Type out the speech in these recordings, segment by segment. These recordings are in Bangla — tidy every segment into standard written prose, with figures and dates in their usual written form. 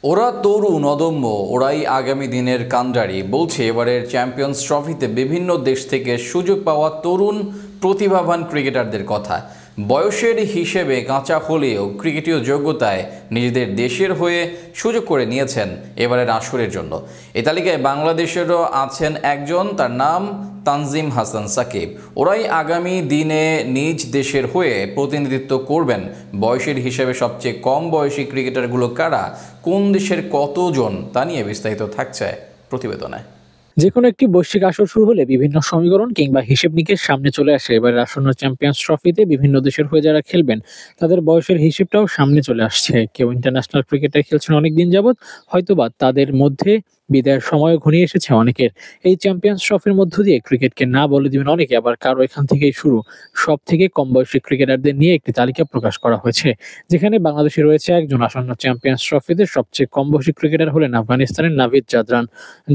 ওরা তরুণ অদম্য, ওরাই আগামী দিনের কান্ডারি বলছে এবারের চ্যাম্পিয়ন্স ট্রফিতে বিভিন্ন দেশ থেকে সুযোগ পাওয়া তরুণ প্রতিভাবান ক্রিকেটারদের কথা। বয়সের হিসেবে কাঁচা হলেও ক্রিকেটীয় যোগ্যতায় নিজেদের দেশের হয়ে সুযোগ করে নিয়েছেন এবারের আসরের জন্য। এই তালিকায় বাংলাদেশেরও আছেন একজন, তার নাম তানজিম হাসান সাকিব। ওরাই আগামী দিনে নিজ দেশের হয়ে প্রতিনিধিত্ব করবেন। বয়সের হিসেবে সবচেয়ে কম বয়সী ক্রিকেটারগুলো কারা, কোন দেশের কতজন, তা নিয়ে বিস্তারিত থাকছে প্রতিবেদনে। যেকোনো একটি বৈশ্বিক আসর শুরু হলে বিভিন্ন সমীকরণ কিংবা হিসেব নিকেশ সামনে চলে আসে। এবারের আসন্ন চ্যাম্পিয়ন্স ট্রফিতে বিভিন্ন দেশের হয়ে যারা খেলবেন তাদের বয়সের হিসেবটাও সামনে চলে আসছে। কেউ ইন্টারন্যাশনাল ক্রিকেটে খেলছেন অনেকদিন যাবৎ, হয়তোবা তাদের মধ্যে বিদায়ের সময়ও ঘনিয়ে এসেছে অনেকের। এই চ্যাম্পিয়ন্স ট্রফির মধ্য দিয়ে ক্রিকেটকে না বলে দিবেন অনেকে, আবার কারো এখান থেকেই শুরু। সব থেকে কম বয়সী ক্রিকেটারদের নিয়ে একটি তালিকা প্রকাশ করা হয়েছে, যেখানে বাংলাদেশে রয়েছে একজন। আসন্ন চ্যাম্পিয়ন্স ট্রফিতে সবচেয়ে কম বয়সী ক্রিকেটার হলেন আফগানিস্তানের নাভিদ জাদরান,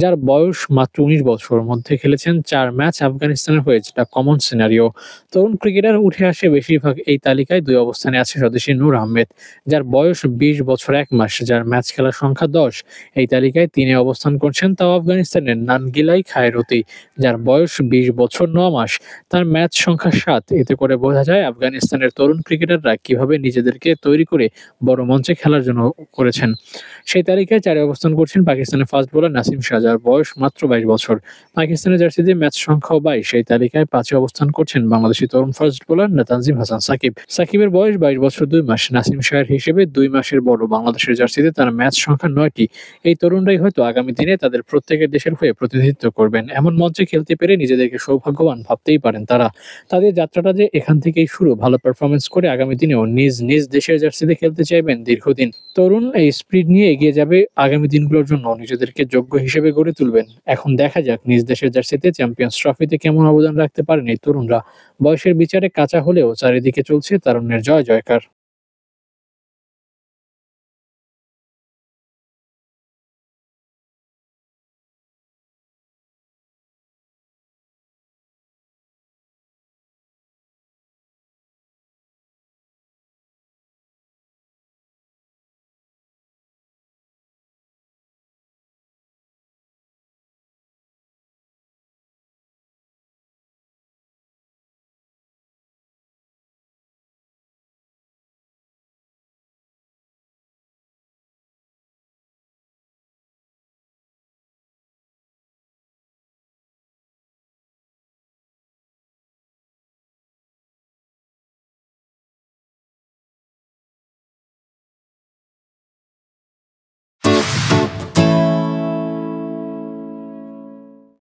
যার বয়স মাত্র ১৯ বছর। মধ্যে খেলেছেন ৪ ম্যাচ আফগানিস্তানের হয়ে, যেটা কমন সিনারিও। তরুণ ক্রিকেটার উঠে আসে বেশিরভাগ এই তালিকায়। ২ অবস্থানে আছে স্বদেশী নূর আহমেদ, যার বয়স ২০ বছর ১ মাস, যার ম্যাচ খেলার সংখ্যা ১০। এই তালিকায় ৩ অবস্থান করছেন তাও আফগানিস্তানের নানগিলাই খায়রতি, যার বয়স ২০ বছর ৯ মাস, তার ম্যাচ সংখ্যা ৭। এতে করে বোঝা যায় আফগানিস্তানের তরুণ ক্রিকেটাররা কিভাবে নিজেদেরকে তৈরি করে বড় মঞ্চে খেলার জন্য করেছেন। সেই তালিকায় ৪ অবস্থান করছেন পাকিস্তানের ফাস্ট বোলার নাসিম শাহ, যার বয়স মাত্র ২২ বছর। পাকিস্তানের জার্সিতে ম্যাচ সংখ্যাও ২২। এই তালিকায় ৫ অবস্থান করছেন বাংলাদেশি তরুণ ফাস্ট বোলার তানজিম হাসান সাকিব। সাকিবের বয়স ২২ বছর ২ মাস। নাসিম শাহের হিসেবে ২ মাসের বড়। বাংলাদেশের জার্সিতে তার ম্যাচ সংখ্যা ৯টি। এই তরুণরাই হয়তো আগামী দিনে তাদের প্রত্যেকের দেশের হয়ে প্রতিনিধিত্ব করবেন। এমন মঞ্চে খেলতে পেরে নিজেদেরকে সৌভাগ্যবান ভাবতেই পারেন তারা। তাদের যাত্রাটা যে এখান থেকেই শুরু। ভালো পারফরমেন্স করে আগামী দিনেও নিজ নিজ দেশের জার্সিতে খেলতে চাইবেন দীর্ঘদিন। তরুণ এই স্পিরিট নিয়ে এগিয়ে যাবে আগামী দিনগুলোর জন্য, নিজেদেরকে যোগ্য হিসেবে গড়ে তুলবেন। এখন দেখা যাক নিজ দেশের জার্সিতে চ্যাম্পিয়ন্স ট্রফিতে কেমন অবদান রাখতে পারেন এই তরুণরা। বয়সের বিচারে কাঁচা হলেও চারিদিকে চলছে তারুণ্যের জয় জয়কার।